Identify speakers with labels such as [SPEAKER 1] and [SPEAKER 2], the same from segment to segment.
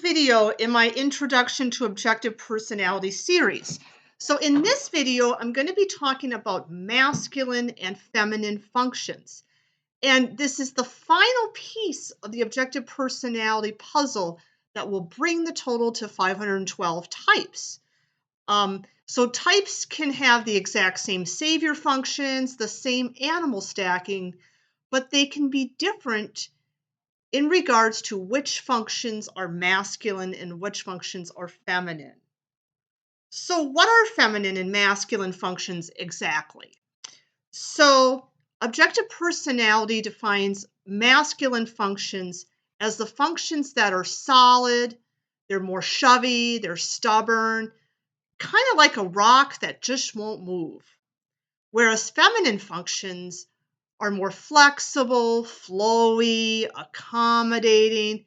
[SPEAKER 1] video in my Introduction to Objective Personality series. So in this video, I'm going to be talking about masculine and feminine functions. And this is the final piece of the objective personality puzzle that will bring the total to 512 types. So types can have the exact same savior functions, the same animal stacking, but they can be different in regards to which functions are masculine and which functions are feminine. So what are feminine and masculine functions exactly? So objective personality defines masculine functions as the functions that are solid, they're more shovey, they're stubborn, kind of like a rock that just won't move. Whereas feminine functions are more flexible, flowy, accommodating,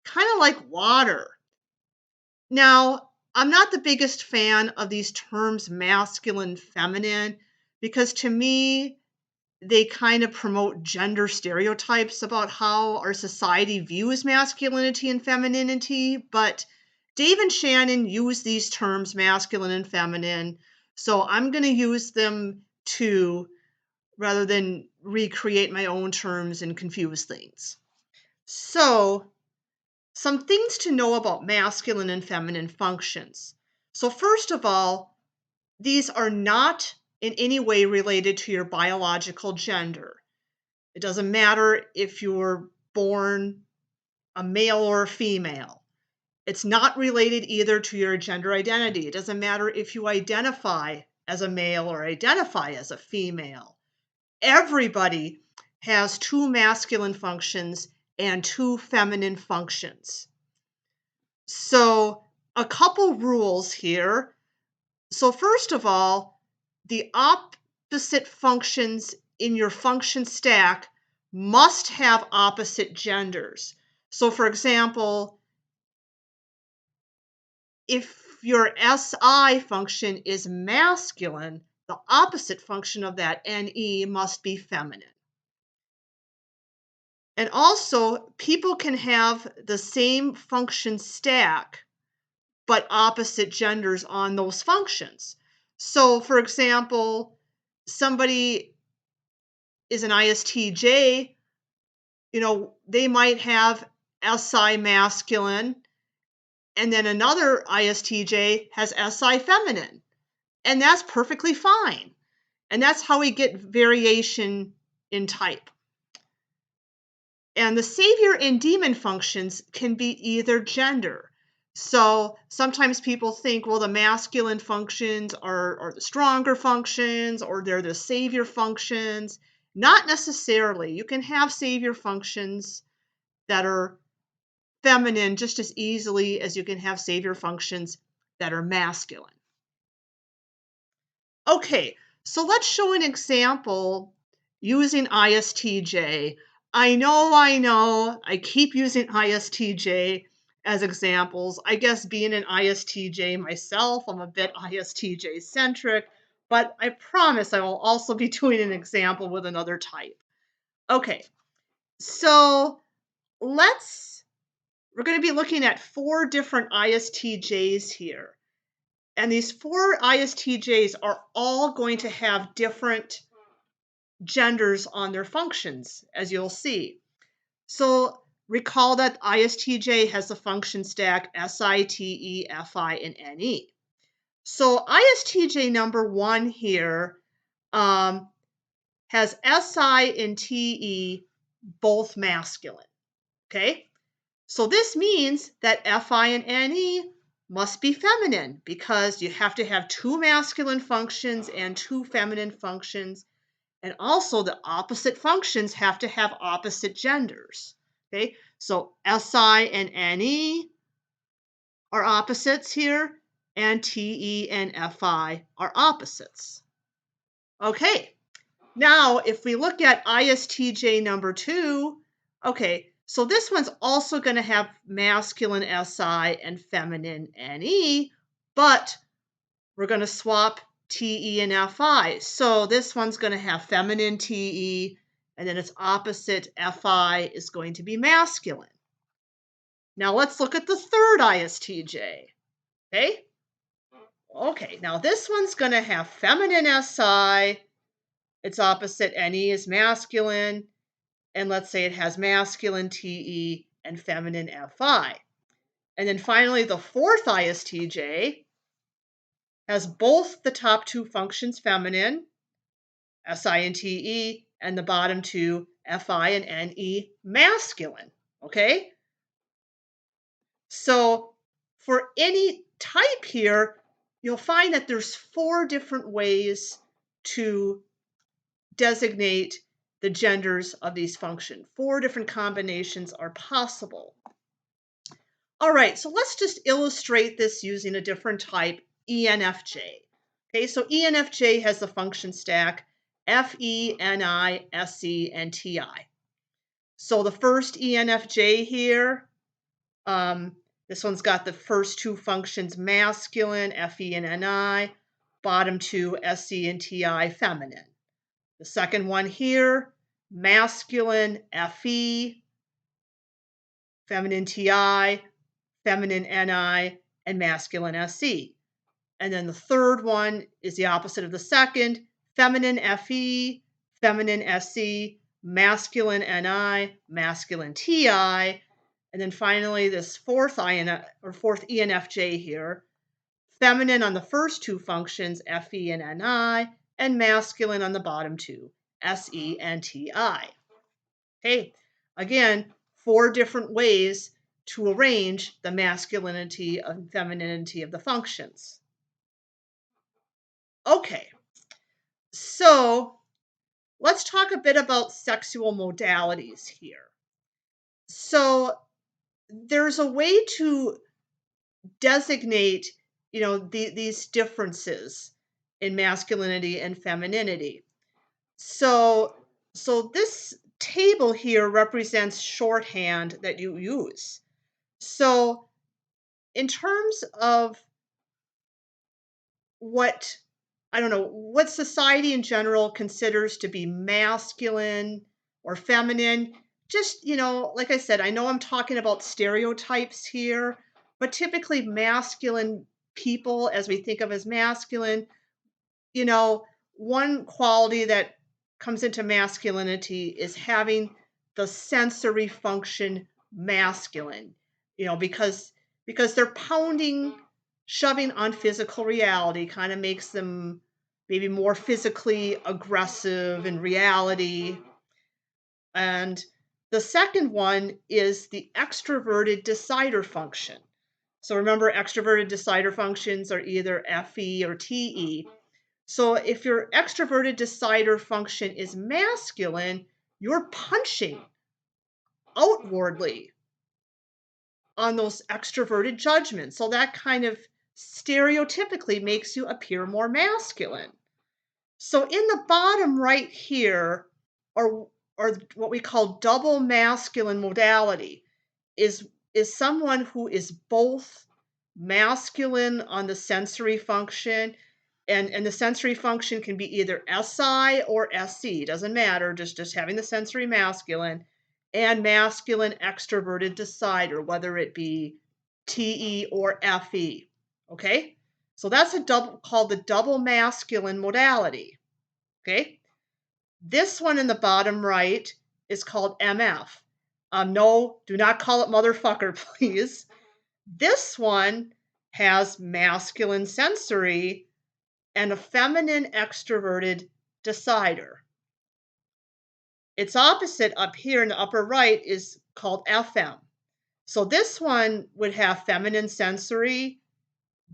[SPEAKER 1] kind of like water. Now, I'm not the biggest fan of these terms masculine, feminine, because to me, they kind of promote gender stereotypes about how our society views masculinity and femininity. But Dave and Shannon use these terms, masculine and feminine, so I'm going to use them too, rather than recreate my own terms and confuse things. So, some things to know about masculine and feminine functions. So first of all, these are not in any way related to your biological gender. It doesn't matter if you're born a male or a female. It's not related either to your gender identity. It doesn't matter if you identify as a male or identify as a female. Everybody has two masculine functions and two feminine functions. So a couple rules here. So first of all, the opposite functions in your function stack must have opposite genders. So for example, if your SI function is masculine, the opposite function of that NE must be feminine. And also, people can have the same function stack, but opposite genders on those functions. So, for example, somebody is an ISTJ, they might have SI masculine, and then another ISTJ has SI feminine. And that's perfectly fine. And that's how we get variation in type. And the savior and demon functions can be either gender. So sometimes people think, well, the masculine functions are the stronger functions, or they're the savior functions. Not necessarily. You can have savior functions that are feminine just as easily as you can have savior functions that are masculine. Okay, so let's show an example using ISTJ. I know, I keep using ISTJ as examples. I guess being an ISTJ myself, I'm a bit ISTJ centric, but I promise I will also be doing an example with another type. Okay, so we're going to be looking at 4 different ISTJs here. And these 4 ISTJs are all going to have different genders on their functions, as you'll see. So recall that ISTJ has the function stack SI, TE, FI, and NE. So ISTJ number 1 here has SI and TE both masculine. Okay? So this means that FI and NE must be feminine because you have to have 2 masculine functions and 2 feminine functions. And also the opposite functions have to have opposite genders. Okay, so SI and NE are opposites here, and TE and FI are opposites. Okay, now if we look at ISTJ number 2, okay, so this one's also going to have masculine SI and feminine NE, but we're going to swap TE and FI. So this one's going to have feminine TE, and then its opposite FI is going to be masculine. Now let's look at the third ISTJ. Okay? Okay, now this one's going to have feminine SI. Its opposite NE is masculine. And let's say it has masculine TE and feminine FI. And then finally, the fourth ISTJ has both the top two functions feminine, SI and TE, and the bottom two, FI and NE, masculine. Okay? So for any type here, you'll find that there's 4 different ways to designate the genders of these functions. 4 different combinations are possible. All right, so let's just illustrate this using a different type, ENFJ. Okay, so ENFJ has the function stack FE, NI, SE, and TI. So the first ENFJ here, this one's got the first 2 functions masculine, FE and NI, bottom 2, SE and TI, feminine. The second one here, masculine, FE, feminine TI, feminine NI, and masculine SE. And then the third one is the opposite of the second, feminine FE, feminine SE, masculine NI, masculine TI. And then finally, this fourth ENFJ here, feminine on the first 2 functions, FE and NI, and masculine on the bottom 2, SE and TI. Okay, again, 4 different ways to arrange the masculinity and femininity of the functions. Okay, so let's talk a bit about sexual modalities here. So there's a way to designate, these differences in masculinity and femininity. So this table here represents shorthand that you use. So in terms of what society in general considers to be masculine or feminine, just, like I said, I know I'm talking about stereotypes here, but typically masculine people, as we think of as masculine, one quality that comes into masculinity is having the sensory function masculine, because they're shoving on physical reality kind of makes them maybe more physically aggressive in reality. And the second one is the extroverted decider function. So remember, extroverted decider functions are either FE or TE. So if your extroverted decider function is masculine, you're punching outwardly on those extroverted judgments. So that kind of stereotypically makes you appear more masculine. So in the bottom right here are what we call double masculine modality, is someone who is both masculine on the sensory function, and the sensory function can be either SI or SE, doesn't matter, just having the sensory masculine, and masculine extroverted decider, whether it be TE or FE. Okay? So that's called the double masculine modality. Okay? This one in the bottom right is called MF. No, do not call it motherfucker, please. This one has masculine sensory and a feminine extroverted decider. Its opposite up here in the upper right is called FM. So this one would have feminine sensory,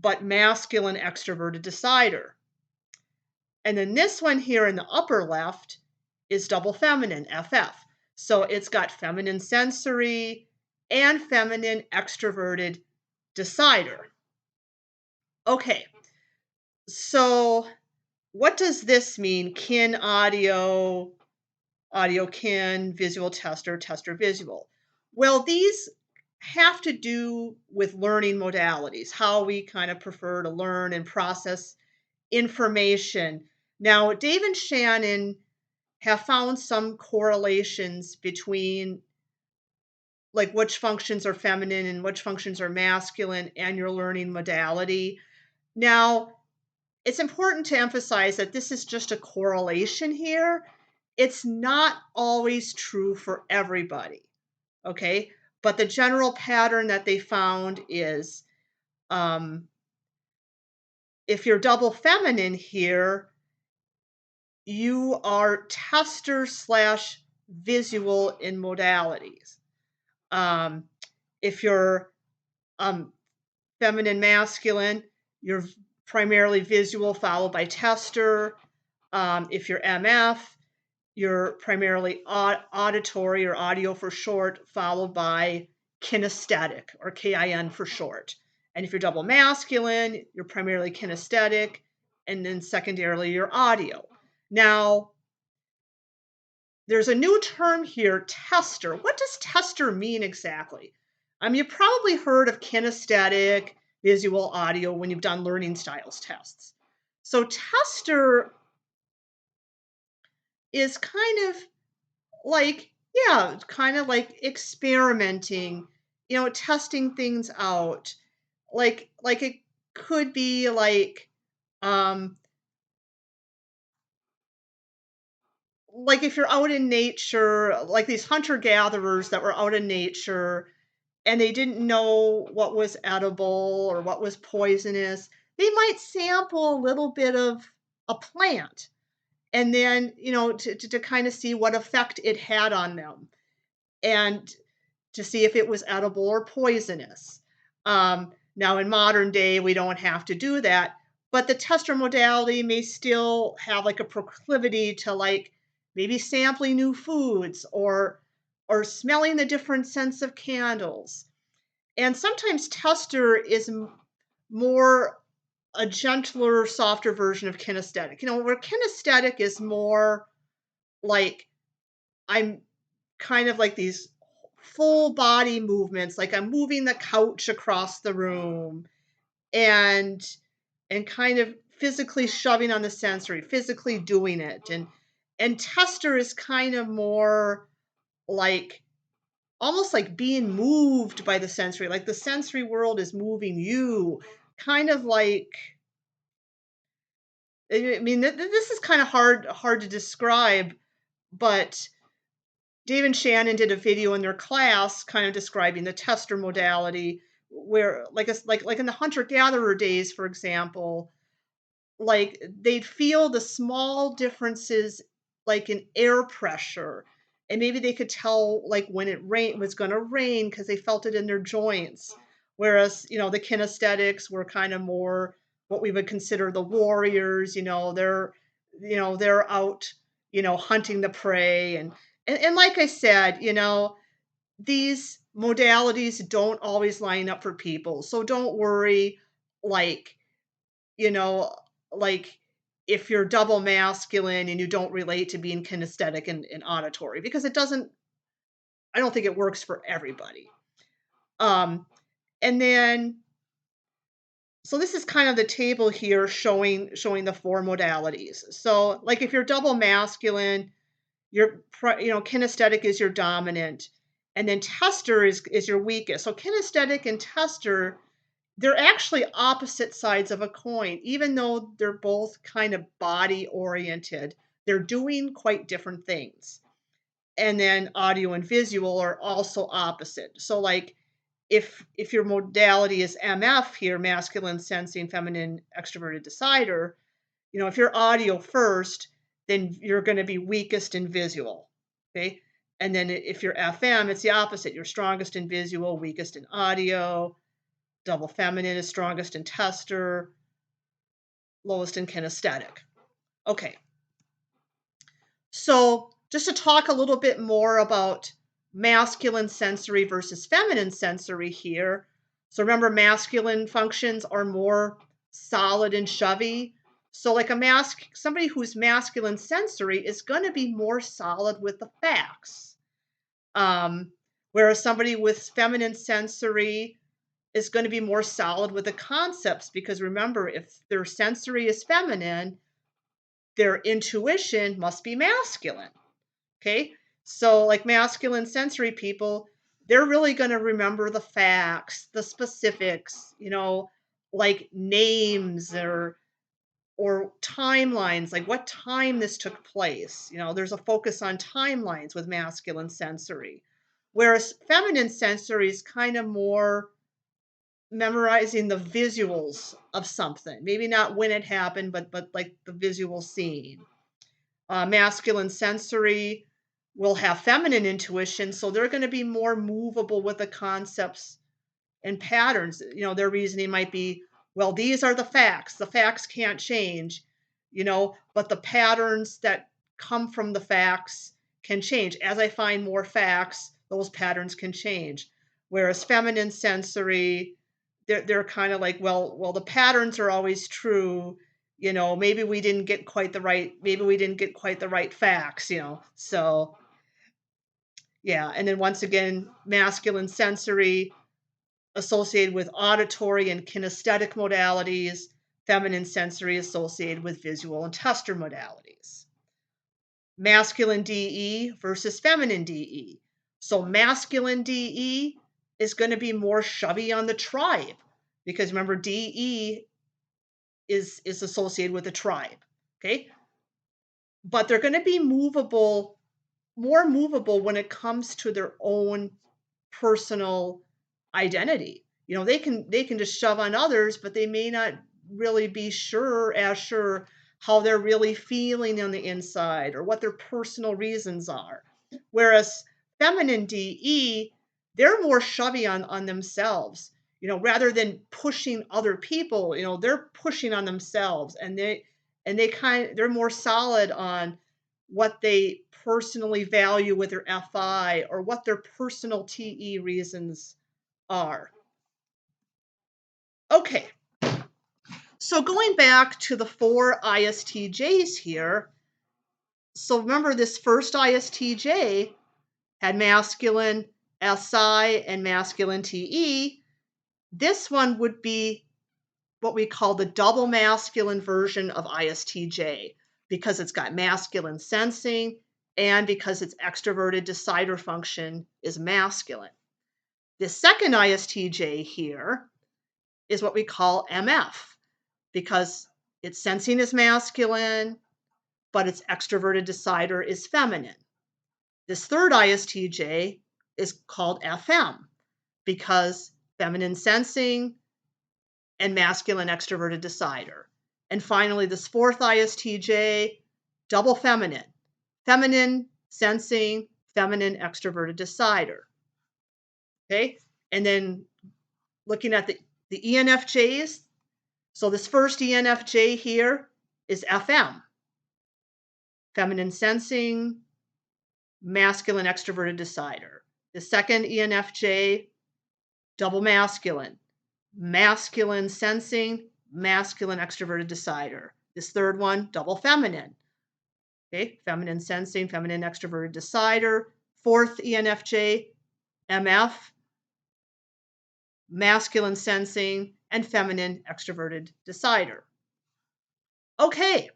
[SPEAKER 1] but masculine extroverted decider. And then this one here in the upper left is double feminine, FF. So it's got feminine sensory and feminine extroverted decider. Okay, so what does this mean? Kin audio, audio kin, visual tester, tester visual. Well, these have to do with learning modalities, how we kind of prefer to learn and process information. Now, Dave and Shannon have found some correlations between like which functions are feminine and which functions are masculine, and your learning modality. Now, it's important to emphasize that this is just a correlation here. It's not always true for everybody, okay? But the general pattern that they found is if you're double feminine here, you are tester slash visual in modalities. If you're feminine masculine, you're primarily visual followed by tester. If you're MF, you're primarily auditory, or audio for short, followed by kinesthetic, or KIN for short. And if you're double masculine, you're primarily kinesthetic, and then secondarily you're audio. Now, there's a new term here, tester. What does tester mean exactly? You've probably heard of kinesthetic, visual, audio when you've done learning styles tests. So tester is kind of like, yeah, kind of like experimenting, testing things out. Like it could be like if you're out in nature, like these hunter gatherers that were out in nature and they didn't know what was edible or what was poisonous, they might sample a little bit of a plant and then, to kind of see what effect it had on them and to see if it was edible or poisonous. Now, in modern day, we don't have to do that, but the tester modality may still have like a proclivity to like maybe sampling new foods or smelling the different scents of candles. And sometimes tester is more a gentler, softer version of kinesthetic. Where kinesthetic is more like I'm kind of like these full body movements, like I'm moving the couch across the room and kind of physically shoving on the sensory, physically doing it. And tester is kind of more like almost like being moved by the sensory, like the sensory world is moving you, kind of like, I mean, this is kind of hard to describe, but Dave and Shannon did a video in their class kind of describing the tester modality where like in the hunter gatherer days, for example, like they'd feel the small differences like in air pressure, and maybe they could tell like when it was going to rain because they felt it in their joints, whereas the kinesthetics were kind of more what we would consider the warriors. They're out hunting the prey, and like I said, these modalities don't always line up for people, so don't worry. like you know, like if you're double masculine and you don't relate to being kinesthetic and auditory, because I don't think it works for everybody. Um, and then, so this is kind of the table here showing the four modalities. So like if you're double masculine, kinesthetic is your dominant, and then tester is your weakest. So kinesthetic and tester, they're actually opposite sides of a coin, even though they're both kind of body oriented. They're doing quite different things. And then audio and visual are also opposite. So like if your modality is MF here, masculine sensing, feminine extroverted decider, if you're audio first, then you're going to be weakest in visual. Okay. And then if you're FM, it's the opposite. You're strongest in visual, weakest in audio. Double feminine is strongest in tester, lowest in kinesthetic. Okay. So just to talk a little bit more about masculine sensory versus feminine sensory here. So remember, masculine functions are more solid and shovey. So like somebody who's masculine sensory is going to be more solid with the facts. Whereas somebody with feminine sensory is going to be more solid with the concepts, because remember, if their sensory is feminine, their intuition must be masculine. Okay. So like masculine sensory people, they're really going to remember the facts, the specifics, like names or timelines, like what time this took place. There's a focus on timelines with masculine sensory, whereas feminine sensory is kind of more memorizing the visuals of something. Maybe not when it happened, but like the visual scene. Masculine sensory will have feminine intuition, so they're going to be more movable with the concepts and patterns. Their reasoning might be, well, these are the facts. The facts can't change, but the patterns that come from the facts can change. As I find more facts, those patterns can change. Whereas feminine sensory, they're kind of like, well, the patterns are always true. Maybe we didn't get quite the right facts, So yeah, and then once again, masculine sensory associated with auditory and kinesthetic modalities, feminine sensory associated with visual and tester modalities. Masculine DE versus feminine DE. So masculine DE is going to be more shovey on the tribe, because remember, DE is associated with the tribe. Okay? But they're going to be more movable when it comes to their own personal identity. They can just shove on others, but they may not really be as sure how they're really feeling on the inside or what their personal reasons are. Whereas feminine DE, they're more shovey on themselves. Rather than pushing other people, they're pushing on themselves, and they're more solid on what they personally value with their FI or what their personal TE reasons are. Okay, so going back to the 4 ISTJs here, so remember this first ISTJ had masculine SI and masculine TE. This one would be what we call the double masculine version of ISTJ, because it's got masculine sensing and because its extroverted decider function is masculine. The second ISTJ here is what we call MF, because its sensing is masculine, but its extroverted decider is feminine. This third ISTJ is called FM, because feminine sensing and masculine extroverted decider. And finally, this fourth ISTJ, double feminine, feminine sensing, feminine extroverted decider. Okay, and then looking at the ENFJs, so this first ENFJ here is FM, feminine sensing, masculine extroverted decider. The second ENFJ, double masculine, masculine sensing, masculine extroverted decider. This third one, double feminine. Okay, feminine sensing, feminine extroverted decider. Fourth ENFJ, MF, masculine sensing, and feminine extroverted decider. Okay,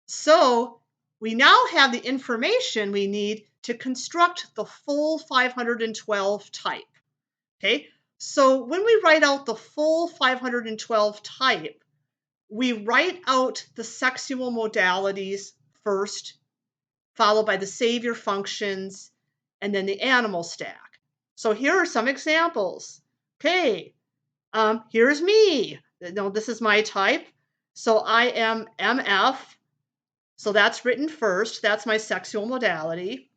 [SPEAKER 1] so we now have the information we need to construct the full 512 type. Okay, so when we write out the full 512 type, we write out the sexual modalities first, followed by the savior functions, and then the animal stack. So here are some examples. Okay, here's me. No, this is my type. So I am MF. So that's written first. That's my sexual modality.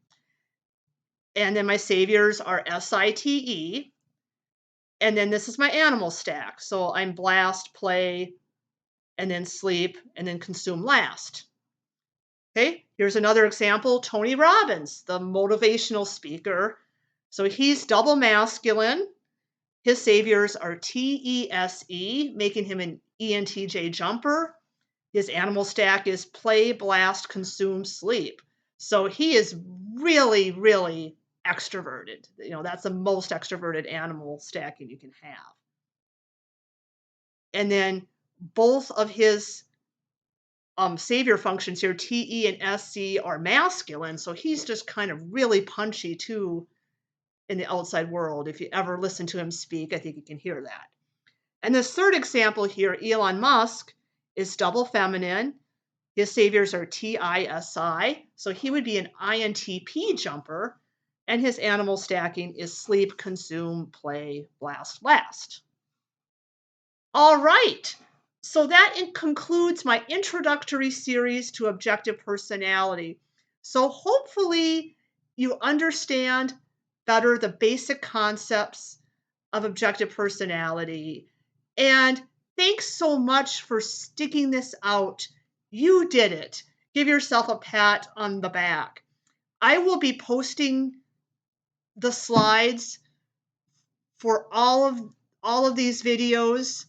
[SPEAKER 1] And then my saviors are SITE. And then this is my animal stack. So I'm blast, play, and then sleep, and then consume last. Okay, here's another example. Tony Robbins, the motivational speaker. So he's double masculine. His saviors are TESE, making him an ENTJ jumper. His animal stack is play, blast, consume, sleep. So he is really, really extroverted. That's the most extroverted animal stacking you can have. And then both of his savior functions here, TE and SC, are masculine. So he's just kind of really punchy too. in the outside world. If you ever listen to him speak, I think you can hear that. And this third example here, Elon Musk, is double feminine. His saviors are TISI, so he would be an INTP jumper, and his animal stacking is sleep, consume, play, blast, last. All right, so that concludes my introductory series to objective personality. So hopefully you understand better the basic concepts of objective personality. And thanks so much for sticking this out. You did it. Give yourself a pat on the back. I will be posting the slides for all of these videos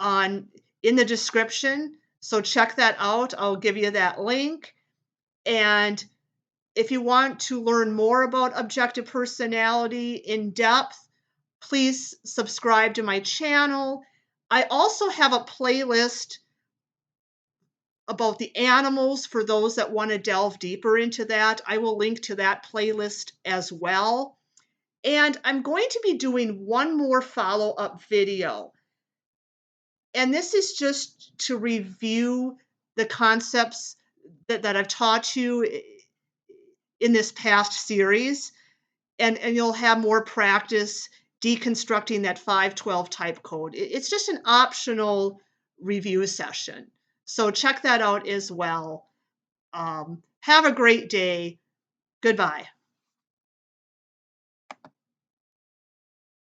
[SPEAKER 1] on in the description. So check that out. I'll give you that link. And if you want to learn more about objective personality in depth, please subscribe to my channel. I also have a playlist about the animals for those that want to delve deeper into that. I will link to that playlist as well. And I'm going to be doing one more follow-up video. And this is just to review the concepts that I've taught you in this past series. And you'll have more practice deconstructing that 512 type code. It's just an optional review session. So check that out as well. Have a great day. Goodbye.